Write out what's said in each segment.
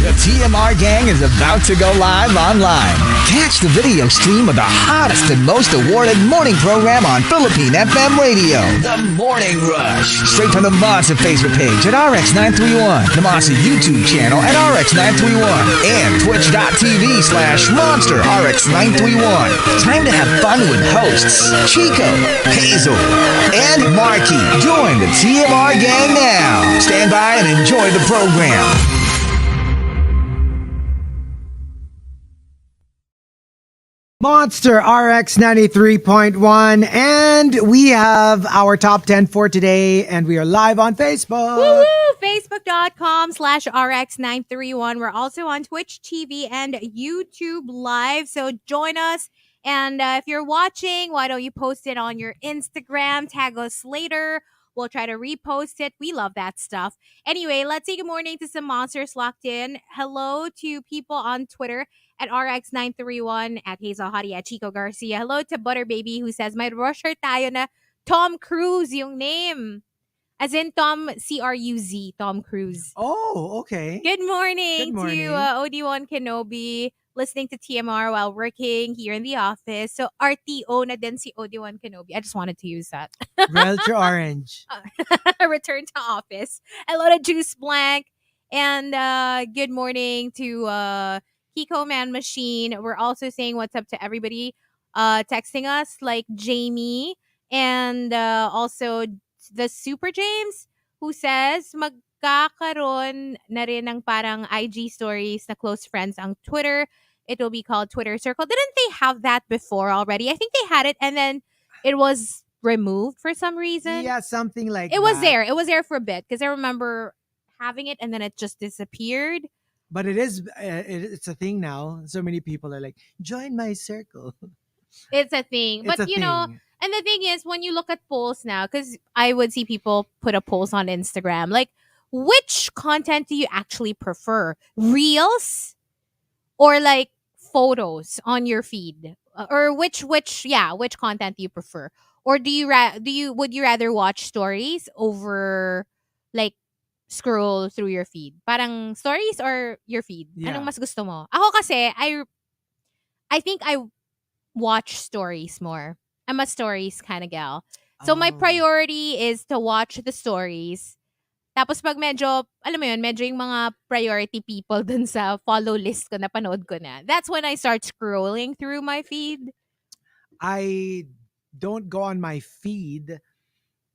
The TMR gang is about to go live online. Catch the video stream of the hottest and most awarded morning program on Philippine FM radio. The Morning Rush. Straight from the Monster Facebook page at RX931, the Monster YouTube channel at RX931, and twitch.tv/Monster RX931. Time to have fun with hosts Chico, Hazel, and Marky. Join the TMR gang now. Stand by and enjoy the program. Monster RX93.1, and we have our top 10 for today, and we are live on Facebook. Woo! Facebook.com/RX931. We're also on Twitch TV and YouTube Live, so join us. And if you're watching, why don't you post it on your Instagram? Tag us later. We'll try to repost it. We love that stuff. Anyway, let's say good morning to some monsters locked in. Hello to people on Twitter at RX931, at Hazel, at Chico Garcia. Hello to Butter Baby who says, may rusher tayo na Tom Cruise yung name. As in Tom, C-R-U-Z, Tom Cruise. Oh, okay. Good morning, Good morning. to OD1 Kenobi, listening to TMR while working here in the office. So, RTO na din si OD1 Kenobi. I just wanted to use that. Reltra Orange. Return to office. Hello to Juice Blank. And good morning to Kiko Man Machine. We're also saying what's up to everybody texting us, like Jamie. And also the Super James, who says, magkakaroon na rin ng parang IG stories na close friends ang Twitter. It will be called Twitter Circle. Didn't they have that before already? I think they had it and then it was removed for some reason. Yeah, something like that. It was there. It was there for a bit because I remember having it and then it just disappeared. But it's a thing now. So many people are like, join my circle. It's a thing. It's But, a you know, thing. and the thing is, when you look at polls now, because I would see people put a polls on Instagram, like, which content do you actually prefer? Reels or like photos on your feed? Or which content do you prefer? Or would you rather watch stories over like scroll through your feed? Parang stories or your feed? Yeah. Anong mas gusto mo? Ako kasi, I think I watch stories more. I'm a stories kind of gal. So my Oh. priority is to watch the stories. Tapos pag medyo, alam mo yun, medyo yung mga priority people dun sa follow list ko, napanood ko na. That's when I start scrolling through my feed. I don't go on my feed,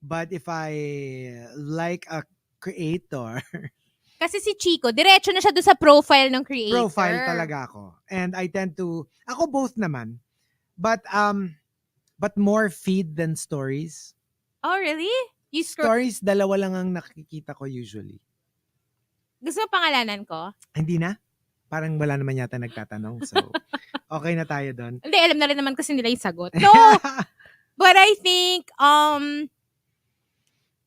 but if I like a creator, Kasi si Chico, diretso na siya dun sa profile ng creator. profile talaga ako. And I tend to, ako both naman. But more feed than stories. Oh, really? You scroll. Stories, dalawa lang ang nakikita ko usually. Gusto mo pangalanan ko? Hindi na? Parang wala naman yata nagtatanong. So, okay na tayo doon. Hindi, alam na rin naman kasi nila yung sagot. No! But I think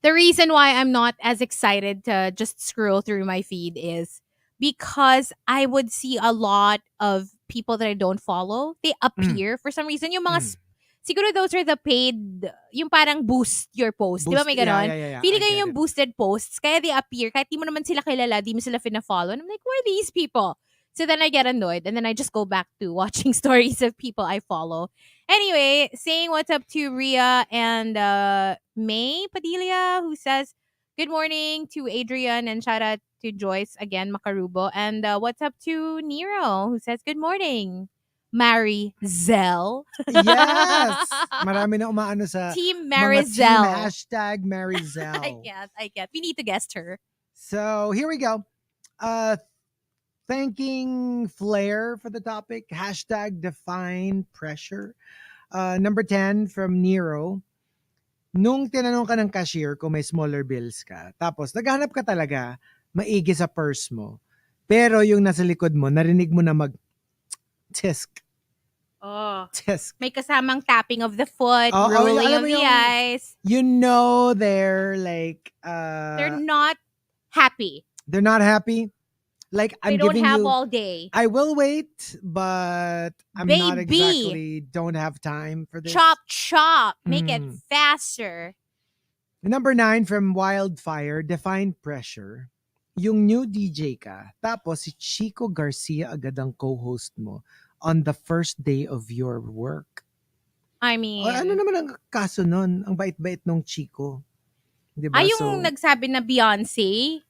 the reason why I'm not as excited to just scroll through my feed is because I would see a lot of people that I don't follow. They appear for some reason. Yung mga, siguro those are the paid, yung parang boost your post. Di ba may ganon? Yeah. Feeling I ko get yung it. boosted posts, kaya they appear, kahit di mo naman sila kilala, di mo sila fina-follow. And I'm like, who are these people? So then I get annoyed and then I just go back to watching stories of people I follow. Anyway, saying what's up to Rhea and May Padilla, who says, good morning to Adrian and shout out to Joyce again, Makarubo. And what's up to Nero, who says, good morning, Marizel. Yes! Marami na umaano sa Team mga team Marizel. hashtag Marizel. I get. We need to guest her. So, here we go. Thanking Flair for the topic. Hashtag define pressure. Number 10 from Nero. Nung tinanong ka ng cashier kung may smaller bills ka, tapos naghanap ka talaga, maigi sa purse mo, pero yung nasa likod mo, narinig mo na tisk. Oh. Tisk. May kasamang tapping of the foot, Oh, rolling alam of mo the yung- eyes. You know they're like, They're not happy. they're not happy. Like, They I'm don't giving have you, all day. I will wait, but I'm not Baby. exactly, don't have time for this. Chop. Make it faster. Number 9 from Wildfire, define pressure. yung new DJ ka, tapos si Chico Garcia agad ang co-host mo on the first day of your work. I O, ano mean, naman ang kaso nun? Ang bait-bait nung Chico. Diba? yung nagsabi na Beyonce,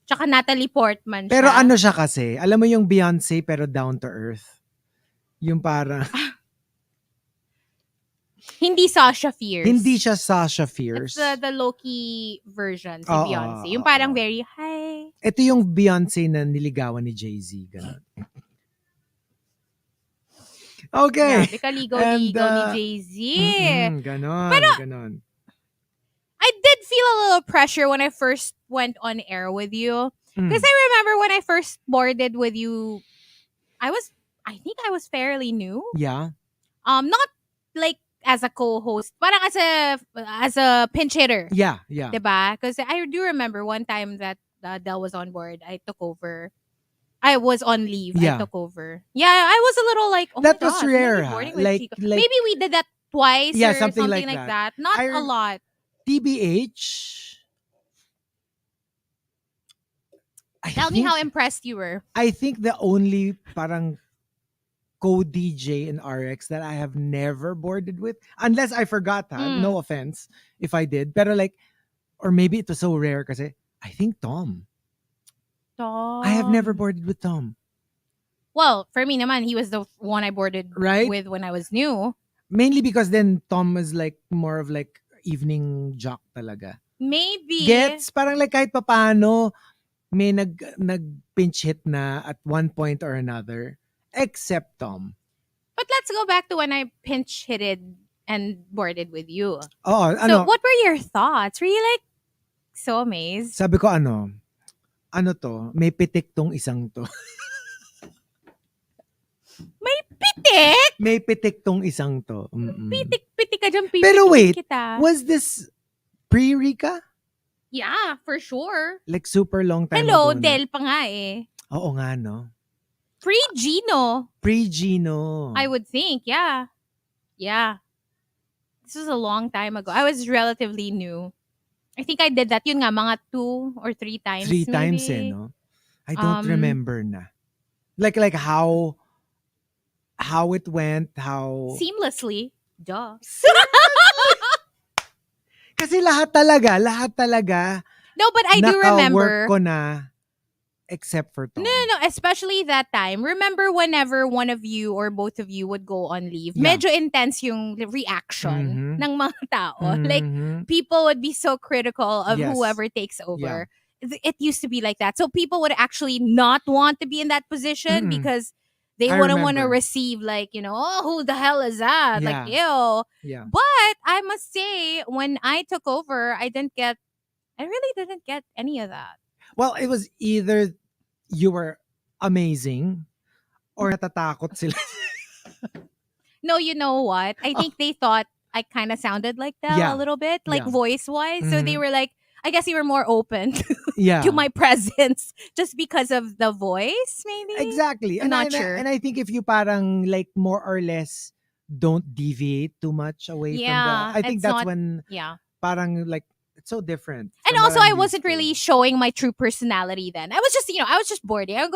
tsaka Natalie Portman siya. Pero ano siya kasi, alam mo yung Beyonce pero down to earth. Yung parang, Hindi Sasha Fierce. hindi siya Sasha Fierce. It's the low-key version, si Oo, Beyonce. Yung oo. parang very, hi. Ito yung Beyonce na niligawan ni Jay-Z. Ganun. Okay. Grabe, kaligaw-ligaw ni Jay-Z. Ganon. I did feel a little pressure when I first went on air with you. Because I remember when I first boarded with you, I think I was fairly new. Yeah. Not like as a co-host, parang as a pinch hitter. Yeah. Diba? Because I do remember one time that Del was on board, I took over. I was on leave. Yeah. I took over. Yeah, I was a little like, oh That my was gosh, rare, maybe ha? boarding with Like- Chico. like- Maybe we did that twice Yeah, or something something like like that. that. Not a lot. TBH. Tell me how impressed you were. I think the only parang co-DJ in RX that I have never boarded with, unless I forgot that, no offense if I did, pero like, or maybe it was so rare kasi, I think Tom. I have never boarded with Tom. Well, for me naman, he was the one I boarded Right? with when I was new. Mainly because then Tom was like more of like evening jock talaga. Maybe. Gets? Parang like kahit papano, may nag-pinch hit na at one point or another, except Tom. But let's go back to when I pinch hitted and boarded with you. Oo, So, what were your thoughts? Were you like so amazed? sabi ko ano to, may pitik tong isang to. May pitik? May pitik tong isang to. Mm-mm. Pitik ka dyan, Pero wait, kita. was this pre-Rika? Yeah, for sure. Like super long time Hello, ago na? Del pa nga eh. Oo nga, no? Pre-Gino, Pre-Gino. I would think. Yeah. Yeah. This was a long time ago. I was relatively new. I think I did that. Yun nga, mga 2 or 3 times. 3 times maybe. no? I don't remember na. Like how it went, how... Seamlessly. Duh. Kasi lahat talaga, No, but I do remember. naka-work ko na, except for Tom. No, especially that time. Remember whenever one of you or both of you would go on leave, Yeah. medyo intense yung reaction ng mga tao. Like, Mhm. people would be so critical of Yes. whoever takes over. It used to be like that. So people would actually not want to be in that position because they I wouldn't want to remember. receive like, oh, who the hell is that? Like, ew. Yeah. But I must say, when I took over, I really didn't get any of that. Well, it was either you were amazing or natatakot sila. No, you know what? I think they thought I kind of sounded like Del Yeah. a little bit, like Yeah. voice-wise. So they were like, I guess you were more open Yeah. to my presence just because of the voice, maybe? Exactly. I'm not sure. And I think if you parang like more or less don't deviate too much away from Yeah, I think it's that's not- when Yeah. parang like it's so different. And from what also, I'm I used wasn't to. really showing my true personality then. I was just boarding. I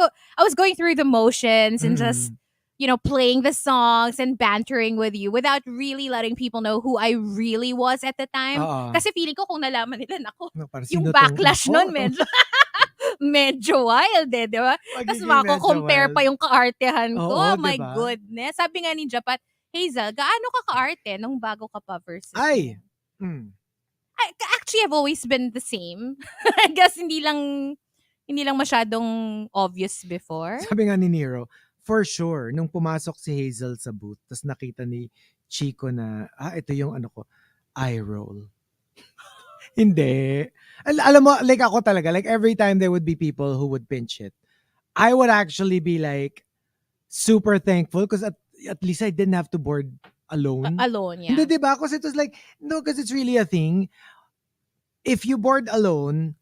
was going through the motions and just, playing the songs and bantering with you without really letting people know who I really was at the time. Oo. Kasi feeling ko kung nalaman nila, naku, No, parang yung sino tong- backlash nun, medyo wild diba? Tapos Magiging mako-compare medyo pa yung kaartehan ko. Oo, Oh my diba? goodness. Sabi nga ni Japat, Hazel, gaano ka kaarte nung bago ka pa versus Ay. mo?" Actually, I've always been the same. I guess hindi lang masyadong obvious before. Sabi nga ni Nero, for sure, nung pumasok si Hazel sa booth, tapos nakita ni Chico na, ito yung ano ko, eye roll. Hindi. Alam mo, like ako talaga, like every time there would be people who would pinch it, I would actually be like super thankful because at least I didn't have to board alone. Alone, yeah. Hindi, diba? Because it was like, no, because it's really a thing. If you board alone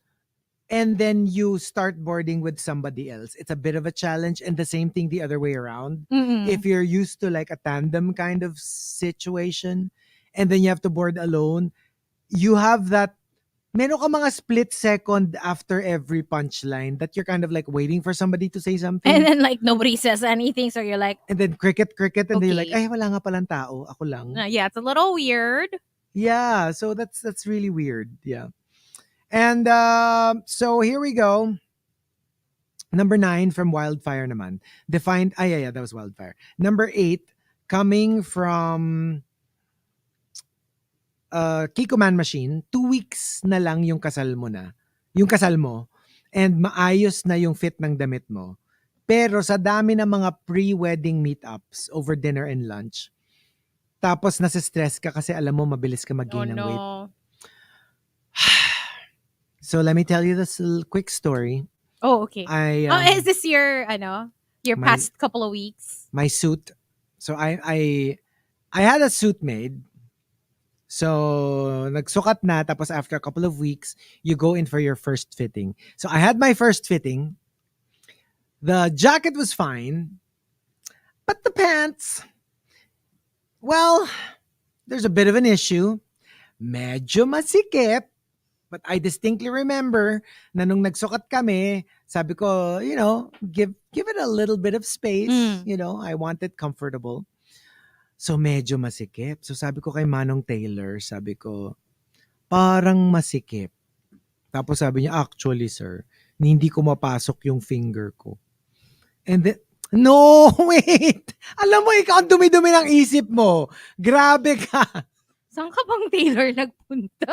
and then you start boarding with somebody else, it's a bit of a challenge. And the same thing the other way around. Mm-mm. If you're used to like a tandem kind of situation and then you have to board alone, you have that meron ka mga split second after every punchline that you're kind of like waiting for somebody to say something. And then like nobody says anything, so you're like, And then cricket, and then you're like, Okay. ay, wala nga palang tao. Ako lang. yeah, it's a little weird. Yeah, so that's really weird. Yeah. And so here we go. Number 9 from Wildfire naman. Defined, yeah, that was Wildfire. Number 8, coming from Chico Man Machine, 2 weeks na lang yung kasal mo na. Yung kasal mo. And maayos na yung fit ng damit mo. Pero sa dami ng mga pre-wedding meetups over dinner and lunch, tapos nasa-stress ka kasi alam mo mabilis ka Oh mag-gain ng weight. no. So let me tell you this quick story. Oh, okay. I is this your your my- past couple of weeks? my suit. So I had a suit made. So nagsukat na, tapos after a couple of weeks, you go in for your first fitting. So I had my first fitting. The jacket was fine, but the pants, well, there's a bit of an issue. Medyo masikip. But I distinctly remember na nung nagsukat kami, sabi ko, give it a little bit of space. I want it comfortable. So medyo masikip. So sabi ko kay Manong Taylor, sabi ko, parang masikip. Tapos sabi niya, actually sir, hindi ko mapasok yung finger ko. And then, no, wait! Alam mo, ikaw ang dumi-dumi ng isip mo. Grabe ka. Saan ka bang tailor nagpunta?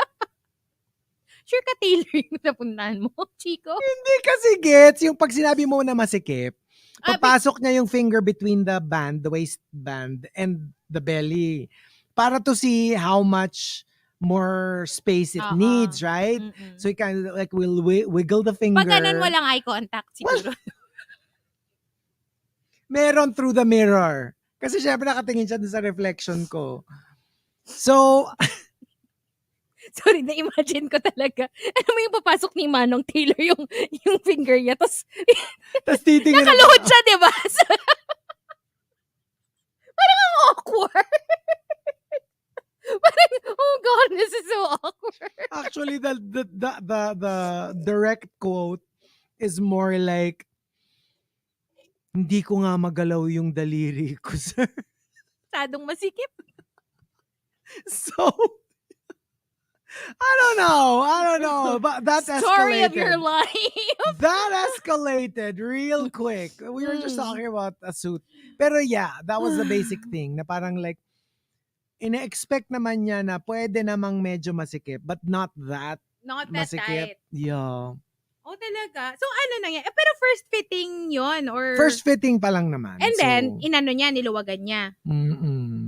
Sure ka tailor yung napuntahan mo, Chico? Hindi kasi gets yung pag sinabi mo na masikip, papasok niya yung finger between the band, the waistband, and the belly para to see how much more space it needs, right? Mm-mm. So you kind of like will wiggle the finger. Pag ganun, walang eye contact siguro. Meron through the mirror. Kasi syempre nakatingin siya dun sa reflection ko. So, Sorry, na-imagine ko talaga. Ano mo yung papasok ni Manong Taylor yung finger niya, tapos titingin nakaluhod siya, di ba? Parang ang awkward. Parang, oh God, this is so awkward. Actually, the direct quote is more like, hindi ko nga magalaw yung daliri ko, sir. Sadong masikip. So, I don't know. But that escalated. Story of your life. That escalated real quick. We were just talking about a suit. Pero yeah, that was the basic thing. Na parang like, ina-expect naman niya na pwede namang medyo masikip, but not that Not that masikip. tight. Yeah. Oh, talaga? So, ano nangyari? Pero first fitting yon or... First fitting pa lang naman. And then, inano niya, niluwagan niya.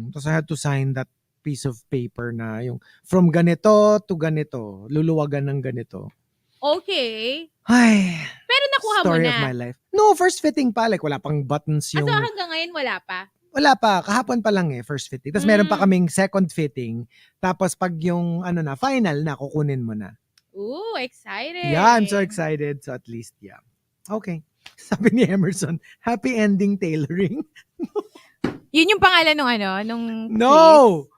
Tapos I had to sign that piece of paper na yung from ganito to ganito, luluwagan ng ganito. Okay. Ay, Pero nakuha mo story na. of my life. No, first fitting pa. Like, wala pang buttons yung... So, hanggang ngayon, wala pa? Wala pa. Kahapon pa lang first fitting. Tapos meron pa kaming second fitting. Tapos pag yung final na, kukunin mo na. Ooh, excited. Yeah, I'm so excited. So at least, yeah. Okay. Sabi ni Emerson, happy ending tailoring. Yun yung pangalan nung No! place.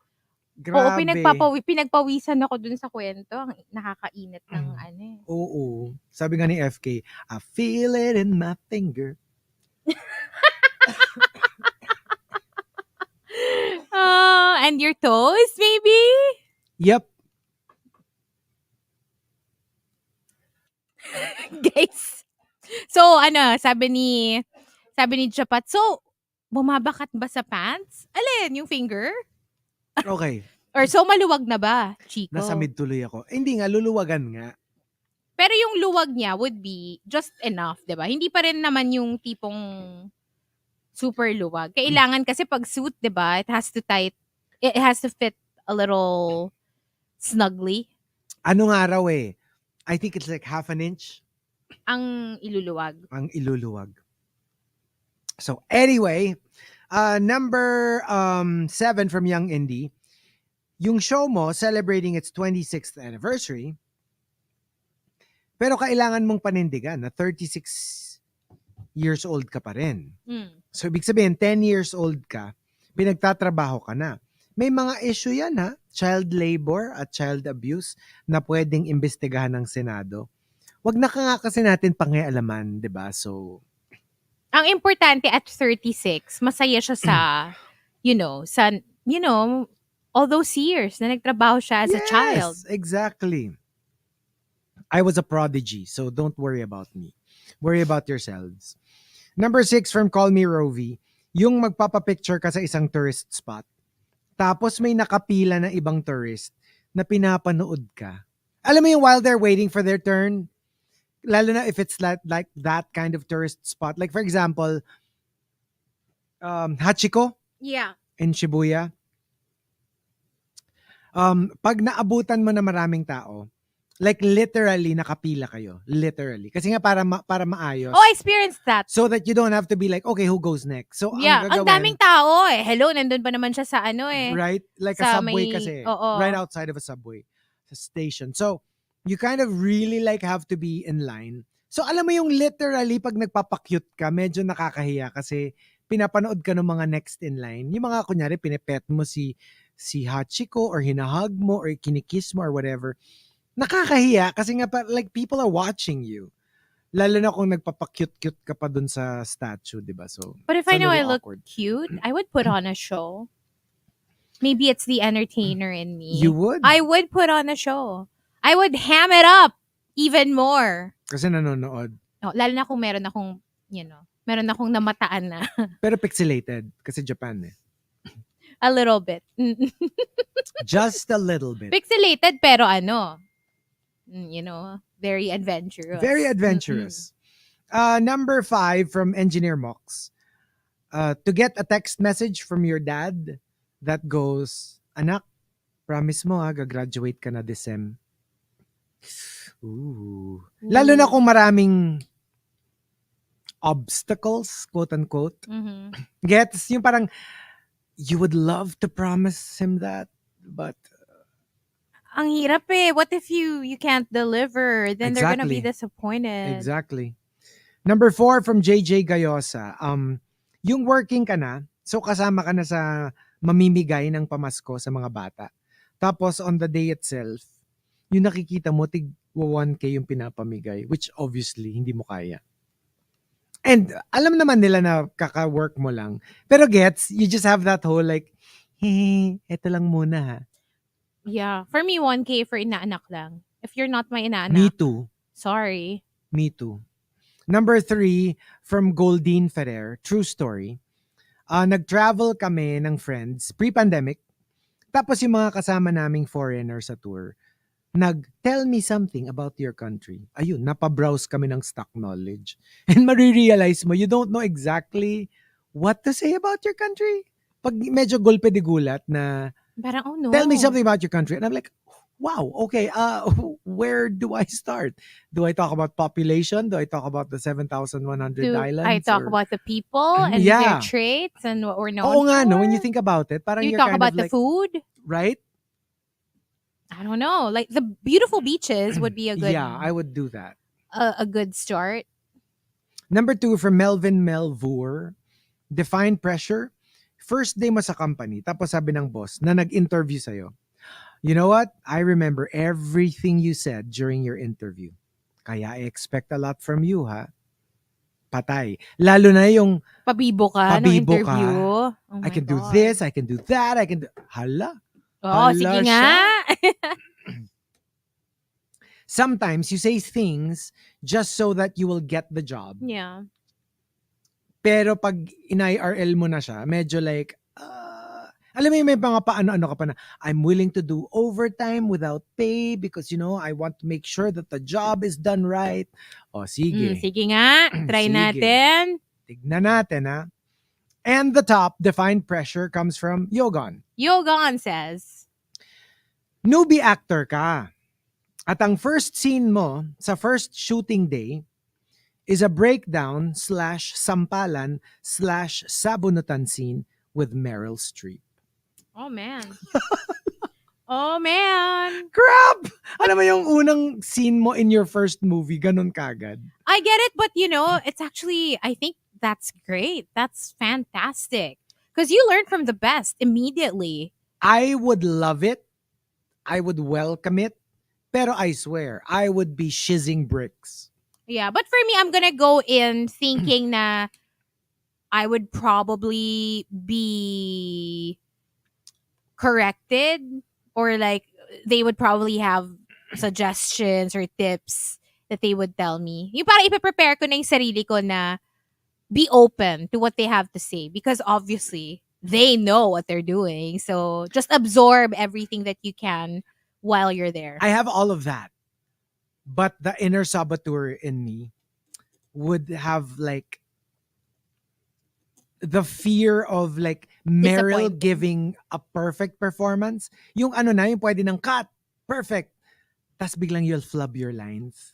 Grabe. Oo, pinagpawisan ako dun sa kwento. Ang nakakainit ng Oo. Sabi nga ni FK, I feel it in my finger. And your toes, maybe? Yep. Guys. So, sabi ni Japat, so, bumabakat ba sa pants? Alin? Yung finger? Okay. Or so, maluwag na ba, Chico? Nasa mid tuloy ako. Hindi nga, luluwagan nga. Pero yung luwag niya would be just enough, di ba? Hindi pa rin naman yung tipong super luwag. Kailangan kasi pag suit, di ba, it has to fit a little snugly. Ano nga raw I think it's like half an inch. Ang iluluwag. Ang iluluwag. So anyway, number 7 from Young Indie. Yung show mo celebrating its 26th anniversary. Pero kailangan mong panindigan na 36 years old ka pa rin. So ibig sabihin 10 years old ka, pinagtatrabaho ka na. May mga issue yan ha. Child labor at child abuse na pwedeng imbestigahan ng Senado. Wag na ka nga kasi natin pangialaman, 'di ba? So, Ang importante at 36, masaya siya sa, sa, all those years na nagtrabaho siya as a child. yes, exactly. I was a prodigy, so don't worry about me. Worry about yourselves. Number 6 from Call Me Rovi, yung magpapapicture ka sa isang tourist spot, tapos may nakapila na ibang tourist na pinapanood ka. Alam mo yung while they're waiting for their turn, lalo na if it's like that kind of tourist spot. Like for example, Hachiko Yeah. in Shibuya. Pag naabutan mo na maraming tao, like literally nakapila kayo. Literally. Kasi nga para maayos. Oh, I experienced that. So that you don't have to be like, okay, who goes next? So Yeah, ang daming tao eh. Hello, nandun pa naman siya sa right? Like a Sa subway may- kasi. oo. Right outside of a subway. Sa station. So, you kind of really like have to be in line. So, alam mo yung literally pag nagpapakyut ka, medyo nakakahiya kasi pinapanood ka ng mga next in line. Yung mga kunyari, pinepet mo si Hachiko or hinahug mo or kinikiss mo or whatever. Nakakahiya kasi nga like people are watching you. Lalo na kung nagpapakyut-kyut ka pa dun sa statue, di ba? So, But if it's a I know I little look awkward. cute, I would put on a show. Maybe it's the entertainer in me. You would? I would put on a show. I would ham it up even more. Kasi nanonood. Oh, lalo na kung meron akong, meron akong namataan na. Pero pixelated. Kasi Japan eh. A little bit. Just a little bit. Pixelated pero very adventurous. Very adventurous. Number 5 from Engineer Mox. To get a text message from your dad that goes, anak, promise mo gagraduate ka na Decem. Ooh. Lalo na kung maraming obstacles, quote unquote. Mhm. Gets? Yung parang, you would love to promise him that, but Ang hirap eh. What if you can't deliver? Then they're gonna be Exactly. disappointed. exactly. Number 4 from JJ Gayosa. Yung working ka na, so kasama ka na sa mamimigay ng pamasko sa mga bata. Tapos on the day itself, yung nakikita mo, tig 1K yung pinapamigay, which obviously hindi mo kaya. And alam naman nila na kaka-work mo lang. Pero gets, you just have that whole like, eto lang muna ha. Yeah. For me, 1K for inaanak lang. If you're not my Me inaanak, too. sorry. Me too. Number 3 from Goldine Ferrer. True story. Nag-travel kami ng friends pre-pandemic. Tapos yung mga kasama naming foreigner sa tour, tell me something about your country. Ayun, napabrowse kami ng stock knowledge. And marirealize mo, you don't know exactly what to say about your country. Pag medyo golpe de gulat na, Parang, oh no. tell me something about your country. And I'm like, wow, okay, where do I start? Do I talk about population? Do I talk about the 7,100 Do islands? I talk Or- about the people and Yeah. their traits and what we're known Oo nga, no, for? when you think about it, parang Do you you're talk kind about of like, the food? right? I don't know. Like the beautiful beaches would be a good Yeah, I would do that. a good start. Number 2 from Melvin Melvour. Define pressure. First day mo sa company, tapos sabi ng boss na nag-interview sa'yo, you know what? I remember everything you said during your interview. Kaya I expect a lot from you, ha? Patay. Lalo na yung, Pabibo ka nung Pabibo ka. interview. Oh I my can do God. this, I can do that, I can do... Hala. Oh, Hala sige siya. nga. Sometimes you say things just so that you will get the job. Yeah. Pero pag in-IRL mo na siya, medyo like, alam mo yung may mga paano-ano ka pa na, I'm willing to do overtime without pay because, I want to make sure that the job is done right. O, sige. Sige nga. Try Sige. natin. Tignan natin, ha? And the top defined pressure comes from Yogon. Yogon says, Newbie actor ka. At ang first scene mo sa first shooting day is a breakdown/sampalan/sabunutan scene with Meryl Streep. oh man. Oh man. Crap! Alam mo yung unang scene mo in your first movie, ganun kagad. I get it, but it's actually, I think that's great. That's fantastic. Because you learn from the best immediately. I would love it. I would welcome it. Pero I swear, I would be shizzing bricks. Yeah, but for me, I'm gonna go in thinking na I would probably be corrected, or like they would probably have suggestions or tips that they would tell me. Yung para ipe-prepare ko na yung sarili ko na be open to what they have to say, because obviously they know what they're doing. So just absorb everything that you can while you're there. I have all of that. But the inner saboteur in me would have like the fear of like Meryl Disappointing. giving a perfect performance. Yung ano na, yung pwede ng cut. Perfect. Tas biglang you'll flub your lines.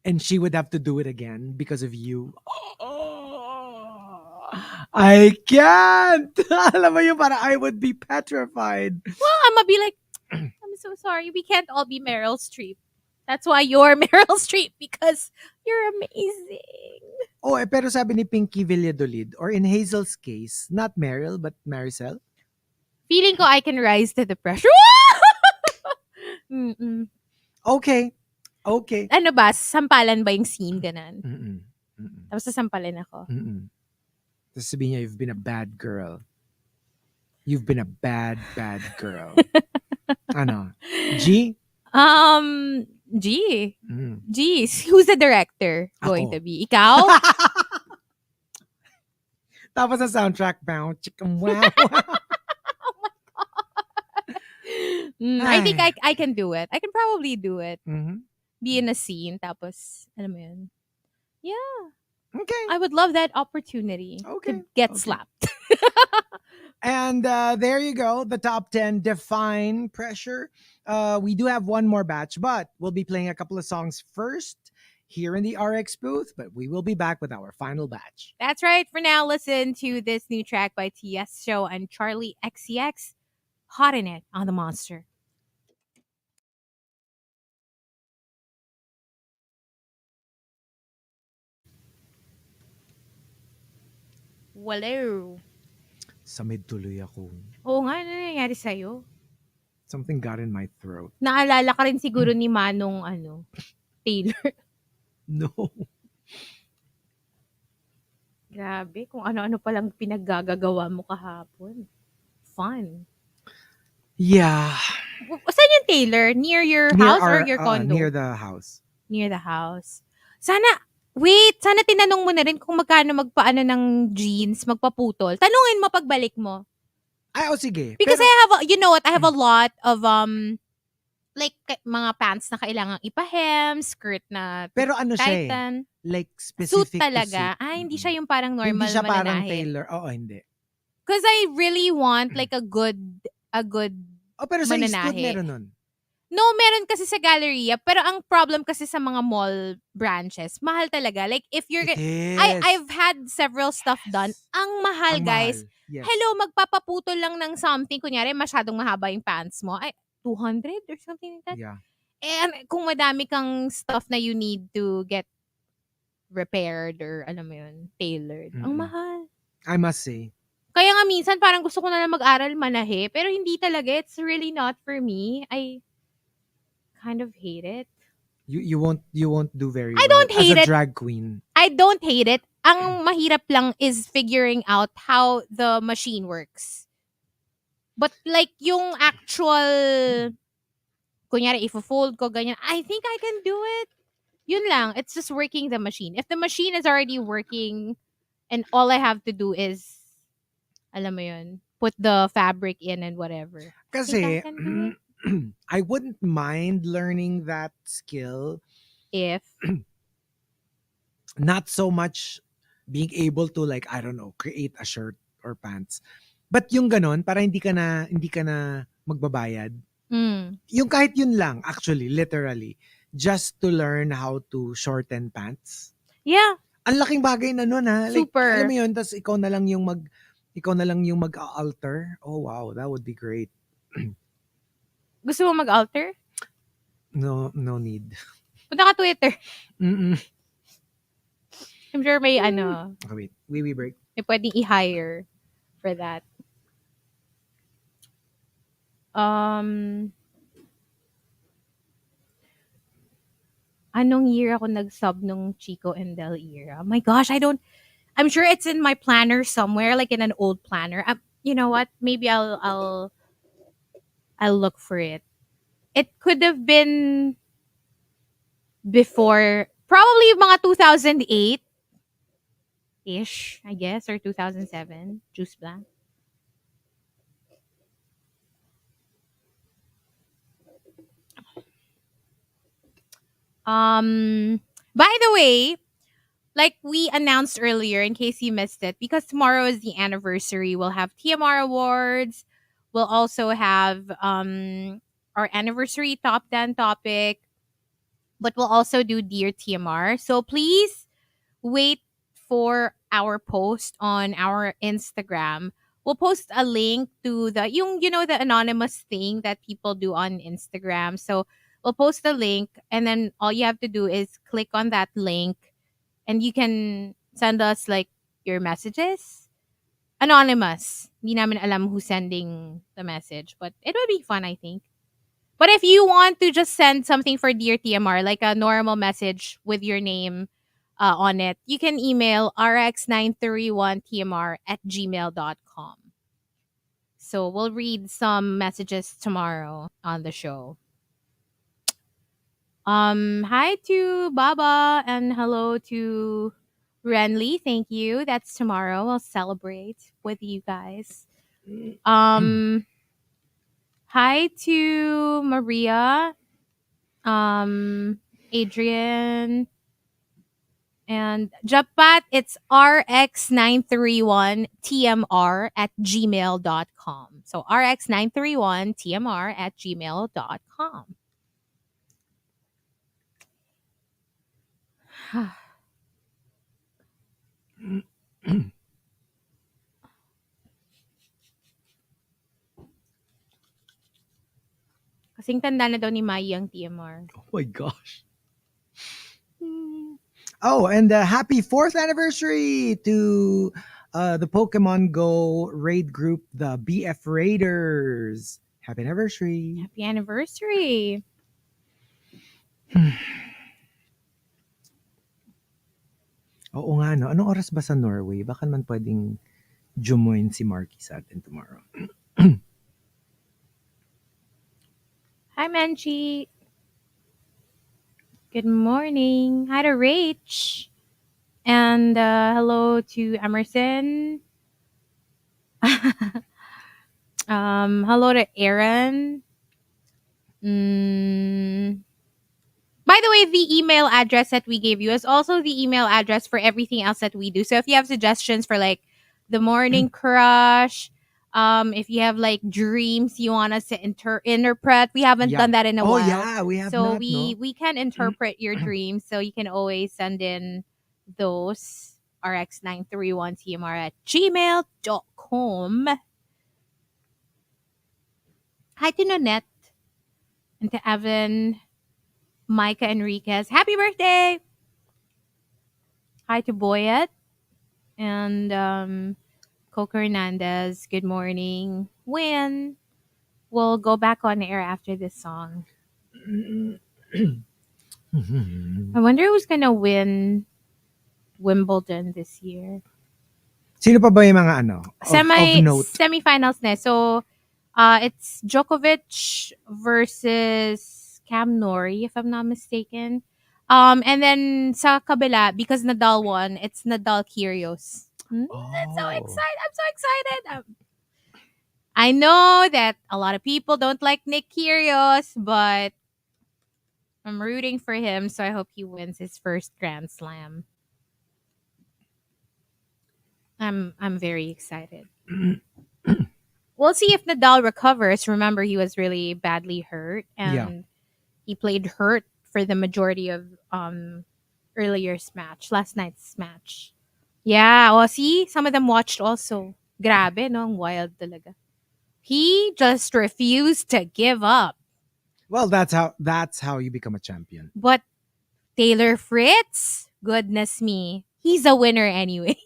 And she would have to do it again because of you. I can't. Alam mo yung para I would be petrified. Well, I'm gonna be like, I'm so sorry. We can't all be Meryl Streep. That's why you're Meryl Streep, because you're amazing. Oh, pero sabi ni Pinky Valladolid, or in Hazel's case, not Meryl, but Maricel. Feeling ko I can rise to the pressure. Mm-mm. Okay. Okay. Ano ba? Sampalan ba yung scene? Ganon. Mm-mm. Mm-mm. Tapos sasampalin ako. Mm-mm. Tapos sabihin niya, you've been a bad girl. You've been a bad, bad girl. Ano? G? G. Mm. G. Who's the director going Ako. to be? Ikaw? Tapos sa soundtrack, bow, chicken, wow. I think I can do it. I can probably do it. Mhm. Be in a scene. Tapos, alam mo yun. Yeah. Okay. I would love that opportunity Okay. to get Okay. slapped. And there you go. The top 10 define pressure. We do have one more batch, but we'll be playing a couple of songs first here in the RX booth, but we will be back with our final batch. That's right. For now, listen to this new track by TS Show and Charlie XCX, Hot in It on the Monster. Walo. Samid tuloy ako. Oo nga, ano nangyari sa'yo? Something got in my throat. Naalala ka rin siguro ni Manong, Taylor. No. Grabe, kung ano-ano palang pinaggagawa mo kahapon. Fun. Yeah. Saan yung Taylor? Near your house or your condo? Near the house. Near the house. Sana tinanong mo na rin kung magkano magpaano ng jeans, magpaputol. Tanungin mo pagbalik mo. Ay, sige. Because Pero, I have, you know what, I have a lot of, like, mga pants na kailangang ipahem, skirt na pero ano siya eh? tighten. Like Suit specific talaga. to suit. Hindi siya yung parang normal Hindi siya parang mananahe. tailor. Oo, hindi. Because I really want like a good Oh, pero sa Eastwood mananahe. meron nun. No, meron kasi sa Galleria, pero ang problem kasi sa mga mall branches, mahal talaga. Like if you're It is. I've had several stuff done. Ang mahal, Ang guys. mahal. Yes. Hello, magpapaputol lang ng something, kunyari masyadong mahaba yung pants mo. Ay, 200 or something like that. Yeah. And kung madami kang stuff na you need to get repaired or alam mo yun, tailored. Ang Mm-mm. mahal. I must say. Kaya nga minsan parang gusto ko na lang mag-aral manahe, pero hindi talaga. It's really not for me. I kind of hate it. You won't do very I well don't hate as a it. drag queen. I don't hate it. Ang mahirap lang is figuring out how the machine works. But like yung actual, kunyari if-fold ko, ganyan, I think I can do it. Yun lang. It's just working the machine. If the machine is already working and all I have to do is, alam mo yun, put the fabric in and whatever. Kasi, I can do it. I wouldn't mind learning that skill. If, Not so much being able to like, I don't know, create a shirt or pants. But yung ganon, para hindi ka na magbabayad. Yung kahit yun lang, actually, literally, just to learn how to shorten pants. yeah, Ang laking bagay na nun ha. Like, Super. alam mo yun, tas ikaw na lang yung mag-alter. Oh wow, that would be great. gusto mo mag-alter? No need. Punta ka Twitter. Mm-mm. I'm sure may Okay, wait. Wee break. may pwedeng i-hire for that. Um, anong year ako nag-sub nung Chico and Del era? My gosh, I'm sure it's in my planner somewhere, like in an old planner. You know what? Maybe I'll look for it. It could have been before, probably mga 2008 ish, I guess, or 2007. Juice Blanc. Um, by the way, like we announced earlier, in case you missed it, because tomorrow is the anniversary, we'll have TMR awards. We'll also have our anniversary top 10 topic, but we'll also do Dear TMR. So please wait for our post on our Instagram. We'll post a link to the anonymous thing that people do on Instagram. So we'll post a link, and then all you have to do is click on that link, and you can send us like your messages. Anonymous. Hindi namin alam who's sending the message, but it would be fun, I think. But if you want to just send something for Dear TMR, like a normal message with your name on it, you can email rx931tmr@gmail.com. So we'll read some messages tomorrow on the show. Hi to Baba and hello to Renly. Thank you. That's tomorrow. I'll celebrate with you guys. Hi to Maria, Adrian, and Japat. It's rx931tmr@gmail.com. So rx931tmr@gmail.com. Kasing tanda na daw ni Mai ang TMR. Oh my gosh. Oh, and happy 4th anniversary to the Pokemon Go raid group, the BF Raiders. Happy anniversary. Happy anniversary. Oo nga, no? Anong oras ba sa Norway? Baka naman pwedeng jumoin si Marky sa atin tomorrow. Hi, Menchi. Good morning. Hi to Rach. And hello to Emerson. Hello to Aaron. By the way, the email address that we gave you is also the email address for everything else that we do. So if you have suggestions for like the morning crush, if you have like dreams you want us to interpret, we haven't done that in a while. Oh yeah, we have So not, no? we can interpret your dreams. So you can always send in those rx931tmr@gmail.com. Hi to Nanette and to Evan, Micah Enriquez. Happy birthday! Hi to Boyet and Coco Hernandez. Good morning. Win. We'll go back on air after this song. I wonder who's gonna win Wimbledon this year. Sino pa ba yung mga of note? Semifinals na. So, it's Djokovic versus Cam Norrie, if I'm not mistaken. And then sa kabila, because Nadal won, it's Nadal Kyrgios. That's so excited! I'm so excited. I know that a lot of people don't like Nick Kyrgios, but I'm rooting for him, so I hope he wins his first Grand Slam. I'm very excited. We'll see if Nadal recovers. Remember, he was really badly hurt, and he played hurt for the majority of last night's match. Yeah, well, see, some of them watched also. Grabe, no? Ang wild talaga. He just refused to give up. Well, that's how you become a champion. But Taylor Fritz, goodness me, he's a winner anyway.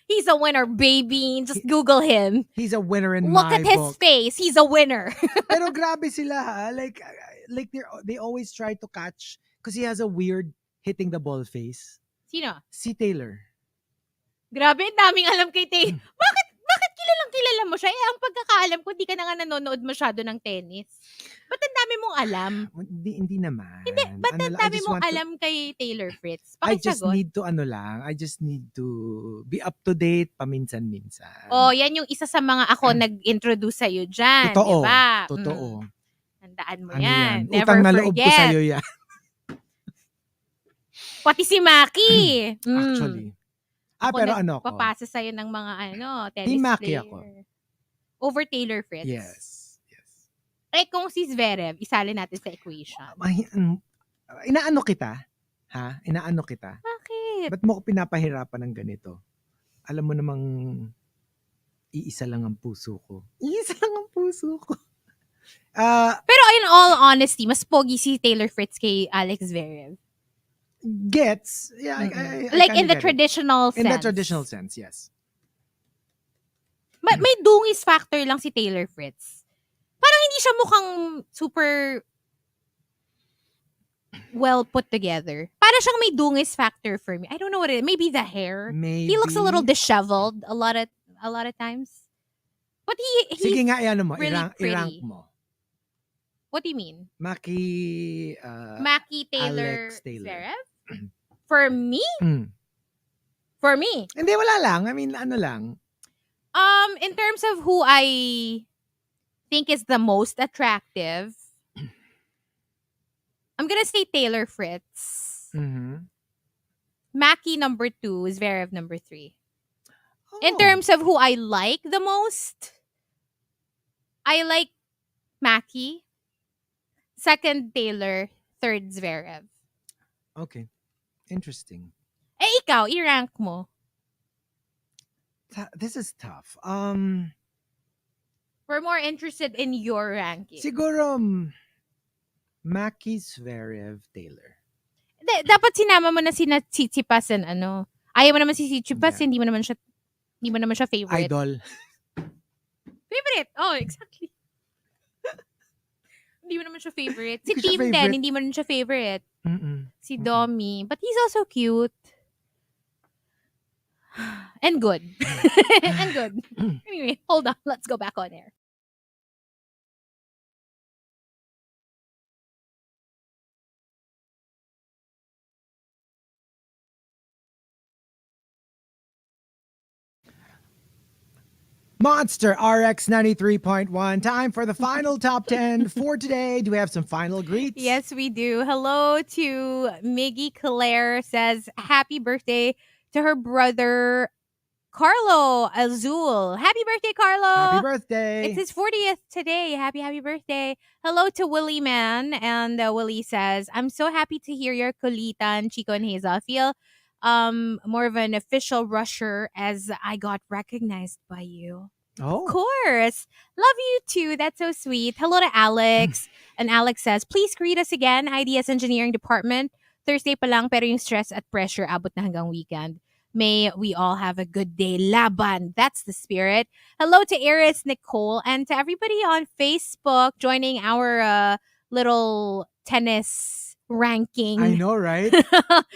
He's a winner, baby. Just Google him. He's a winner in Look my at his book. face. He's a winner. Pero grabe sila ha. Like they always try to catch because he has a weird hitting the ball face. Sino? Si Taylor. Grabe, daming alam kay Tay. Bakit kilala mo siya? Eh, ang pagkakaalam ko, di ka na nga nanonood masyado ng tennis. Ba't ang dami mong alam? Hindi naman. Hindi, ba't ang dami mong alam kay Taylor Fritz? I just Pakisagot. need to I just need to be up to date paminsan-minsan. Oh, yan yung isa sa mga ako nag-introduce sa'yo dyan. Totoo. Diba? Totoo. Tandaan mo Ano yan. Never Utang na loob ko forget. sa'yo yan. Pati si Maki. Actually. Ako Pero ano ko? Papasa sa'yo ng mga tennis Team Maki player. ako. Over Taylor Fritz. Yes. Eh, kung si Zverev, isali natin sa equation. Inaano kita? Ha? Inaano kita? Bakit? Ba't mo ko pinapahirapan ng ganito? Alam mo namang iisa lang ang puso ko. Iisa lang ang puso ko. Pero in all honesty, mas pogi si Taylor Fritz kay Alex Zverev. Gets. Yeah, I like in kinda the get it. traditional sense. In the traditional sense, yes. May dungis factor lang si Taylor Fritz. Parang hindi siya mukhang super well put together. Para siyang may dungis factor for me. I don't know what it is. Maybe the hair. Maybe. He looks a little disheveled a lot of times. But he's Sige nga, ano mo, really i-rank pretty. mo. What do you mean? Maki, Maki, Taylor, Alex Taylor. Zverev? For me? For me? Hindi, wala lang. I mean, ano lang. In terms of who I think is the most attractive, I'm gonna say Taylor Fritz. Mm-hmm. Maki number 2, Zverev number 3. Oh. In terms of who I like the most, I like Maki. Second, Taylor. Third, Zverev. Okay. Interesting. Eh, ikaw, i-rank mo. This is tough. We're more interested in your ranking. Siguro, Maki, Zverev, Taylor. Dapat sinama mo na sina Tsitsipas and ano. Ayaw mo naman si Tsitsipas, Yeah. hindi mo naman siya favorite. Idol. Favorite? Oh, exactly. Hindi mo naman siya favorite. Si Hindi ko siya Team favorite. 10, hindi mo naman siya favorite. Mm-mm. Si Domi. But he's also cute. And good. And good. Anyway, hold on. Let's go back on air. Monster RX93.1. Time for the final top 10 for today. Do we have some final greets? Yes, we do. Hello to Miggy Claire, says happy birthday to her brother Carlo Azul. Happy birthday, Carlo. Happy birthday. It's his 40th today. Happy birthday. Hello to Willie Man. And Willie says, I'm so happy to hear your kulitan, Chico and Hazel. I feel more of an official rusher as I got recognized by you. Oh. Of course. Love you too. That's so sweet. Hello to Alex. And Alex says, please greet us again, IDS Engineering Department. Thursday pa lang, pero yung stress at pressure abot na hanggang weekend. May we all have a good day. Laban. That's the spirit. Hello to Eris Nicole and to everybody on Facebook joining our little tennis ranking. I know, right?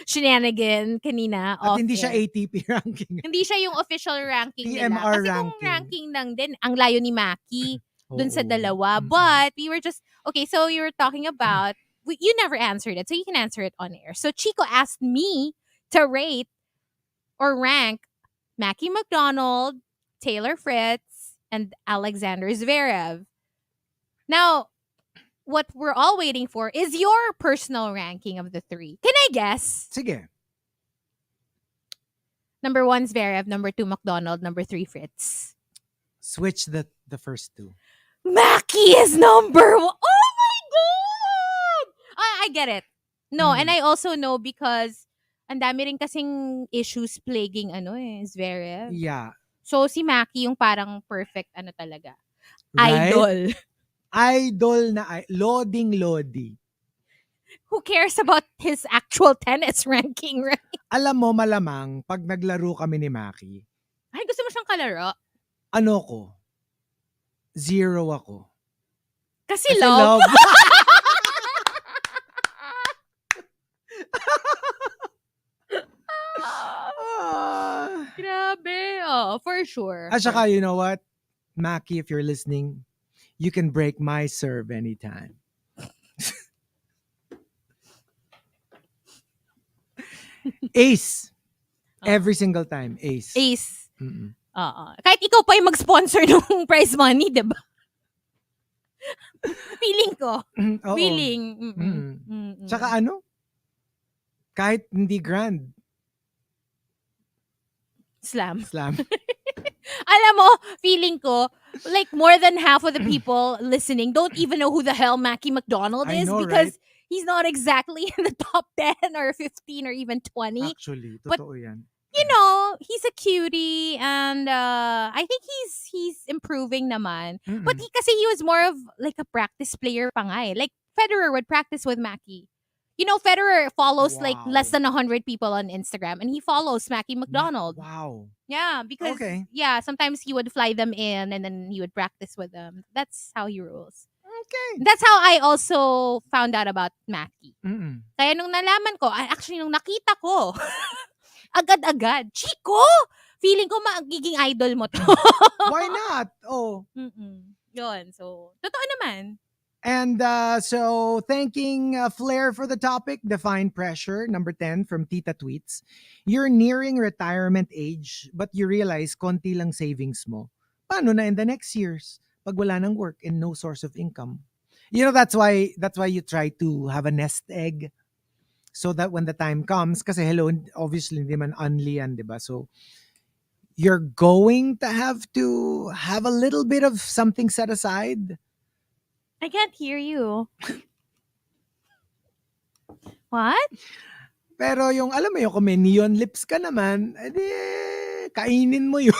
Shenanigan kanina. At hindi off siya air. ATP ranking. Hindi siya yung official ranking nila. TMR Kasi kung ranking. ranking lang din, ang layo ni Maki dun sa Oo. dalawa. Mm-mm. But we were just, okay, so you were talking about, you never answered it, so you can answer it on air. So Chico asked me to rate or rank Mackie McDonald, Taylor Fritz, and Alexander Zverev. Now, what we're all waiting for is your personal ranking of the three. Can I guess? Sige. Number 1, Zverev. Number 2, McDonald. Number 3, Fritz. Switch the first two. Mackie is number 1. Oh my God! I get it. No, and I also know because ang dami rin kasing issues plaguing Zverev. Yeah. So si Mackie yung parang perfect talaga. Right? Idol. Idol na loading lodi. Who cares about his actual tennis ranking, right? Alam mo, malamang, pag naglaro kami ni Maki, kalaro? Ano ko? 0 ako. Kasi love. Grabe. Oh, for sure. At saka, you know what? Mackie, if you're listening, you can break my serve anytime. Ace. Every single time. Ace. Ace. Mm-mm. Kahit ikaw pa yung mag-sponsor ng prize money, diba? Feeling ko. Oo. Feeling. Tsaka ano? Kahit hindi grand. Slam. Alam mo, feeling ko, like more than half of the people listening don't even know who the hell Mackie McDonald is, know, because right? he's not exactly in the top 10 or 15 or even 20. Actually, But, totoo yan. You know, he's a cutie, and I think he's improving naman. Mm-mm. But kasi he was more of like a practice player pa nga eh. Like Federer would practice with Mackie. You know, Federer follows like less than 100 people on Instagram, and he follows Mackie McDonald. Wow. Yeah, because sometimes he would fly them in and then he would practice with them. That's how he rules. Okay. That's how I also found out about Mackie. Mm-mm. Kaya nung nalaman ko, actually nung nakita ko, agad-agad, Chico! Feeling ko magiging idol mo to. Why not? Oh. Yun. So, totoo naman. And so, thanking Flair for the topic, define pressure. Number 10 from Tita Tweets. You're nearing retirement age, but you realize konti lang savings mo. Paano na in the next years? Pag wala ng work and no source of income. You know, that's why you try to have a nest egg. So that when the time comes, kasi hello, obviously, hindi man only yan, diba? So, you're going to have a little bit of something set aside. I can't hear you. What? Pero yung, alam mo yun, kung may neon lips ka naman, edi, kainin mo yun.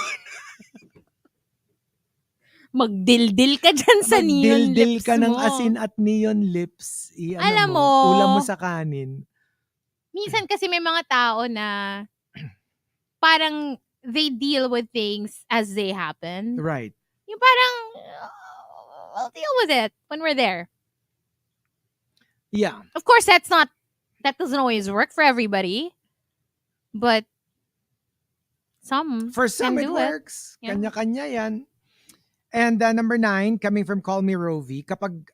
Magdildil ka dyan sa neon lips mo. Magdildil ka ng asin at neon lips. Alam mo, ulam mo sa kanin. Minsan kasi may mga tao na parang they deal with things as they happen. Right. Yung parang, we'll deal with it when we're there. Yeah. Of course, that doesn't always work for everybody. But for some it works. Yeah. Kanya-kanya yan. And number 9, coming from Call Me Rovi, kapag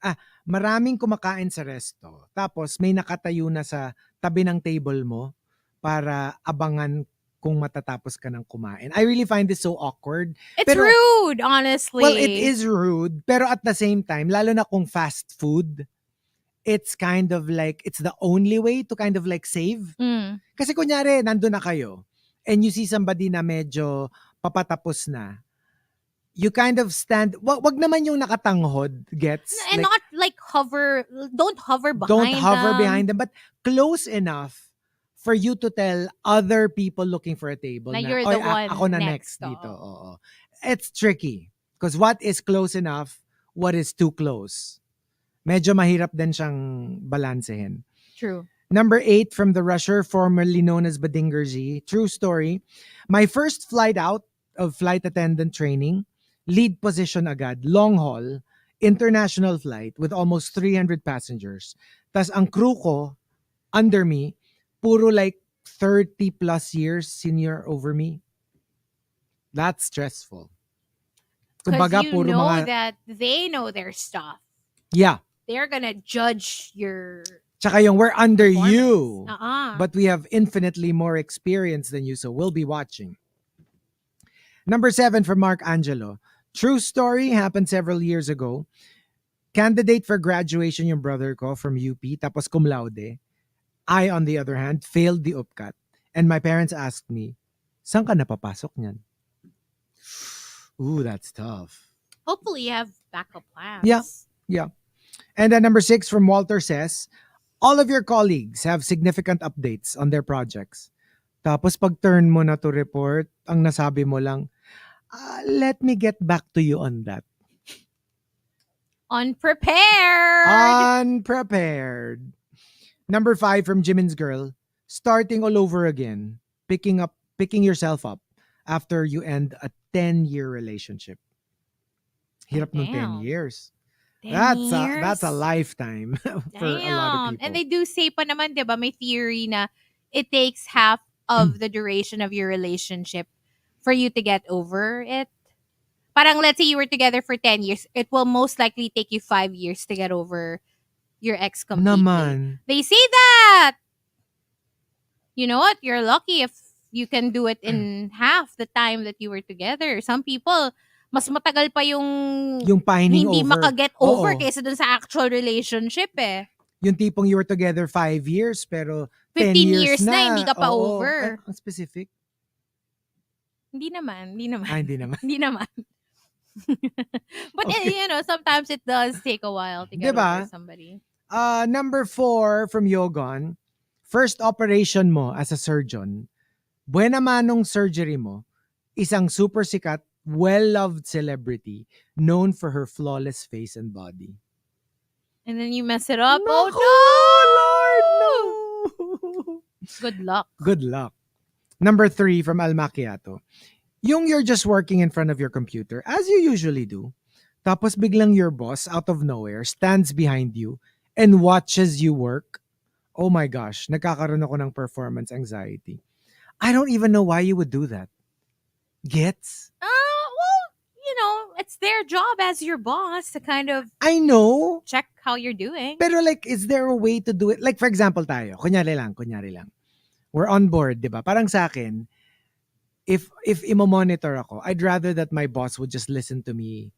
maraming kumakain sa resto, tapos may nakatayo na sa tabi ng table mo para abangan kung matatapos ka ng kumain. I really find this so awkward. It's rude, honestly. Well, it is rude, pero at the same time, lalo na kung fast food, it's kind of like, it's the only way to kind of like save. Kasi kunyari, nandun na kayo, and you see somebody na medyo papatapos na, you kind of stand, wag naman yung nakatanghod, gets? And like, not like don't hover behind them. Don't hover behind them, but close enough for you to tell other people looking for a table na you're the one ako na next dito. Oo. It's tricky. Because what is close enough, what is too close? Medyo mahirap din siyang balansehin. True. Number 8 from the Rusher, formerly known as Badingerzi. True story. My first flight out of flight attendant training, lead position agad, long haul, international flight with almost 300 passengers. Tas ang crew ko, under me, puro like 30 plus years senior over me. That's stressful. Because you know that they know their stuff. Yeah. They're gonna judge your... Tsaka yung we're under you. Uh-uh. But we have infinitely more experience than you, so we'll be watching. Number 7 from Mark Angelo. True story, happened several years ago. Candidate for graduation yung brother ko from UP, tapos cum laude. I, on the other hand, failed the UPCAT. And my parents asked me, saan ka napapasok niyan? Ooh, that's tough. Hopefully you have backup plans. Yeah. And then number 6 from Walter says, all of your colleagues have significant updates on their projects. Tapos pag turn mo na to report, ang nasabi mo lang, let me get back to you on that. Unprepared. Number 5 from Jimin's Girl, starting all over again, picking yourself up after you end a 10-year relationship. Hirap nung 10 Damn. years. 10 That's a years? lifetime for a lot of Damn. people. And they do say pa naman, di ba, may theory na it takes half of the duration of your relationship for you to get over it. Parang let's say you were together for 10 years, it will most likely take you 5 years to get over your ex completely. Naman. They say that. You know what? You're lucky if you can do it in half the time that you were together. Some people, mas matagal pa Yung pining hindi over. makaget over Oo. kaysa dun sa actual relationship eh. Yung tipong you were together 5 years, pero 10 15 years years na, hindi ka pa Oo. over. Ang specific. Hindi naman. Hindi naman. Hindi naman. But Okay. you know, sometimes it does take a while to get Diba? over somebody. Number 4 from Yogon, first operation mo as a surgeon, buena manong surgery mo, isang super sikat, well-loved celebrity known for her flawless face and body. And then you mess it up. Naku, Oh no! Lord, no! Good luck. Good luck. Number 3 from Al Macchiato. Yung you're just working in front of your computer, as you usually do, tapos biglang your boss, out of nowhere, stands behind you and watches you work. Oh my gosh, nagkakaroon ako ng performance anxiety. I don't even know why you would do that. Gets? Well, you know, it's their job as your boss to kind of I know. check how you're doing. Pero like, is there a way to do it? Like, for example tayo, kunyari lang. We're on board, di ba? Parang sa akin, if imo-monitor ako, I'd rather that my boss would just listen to me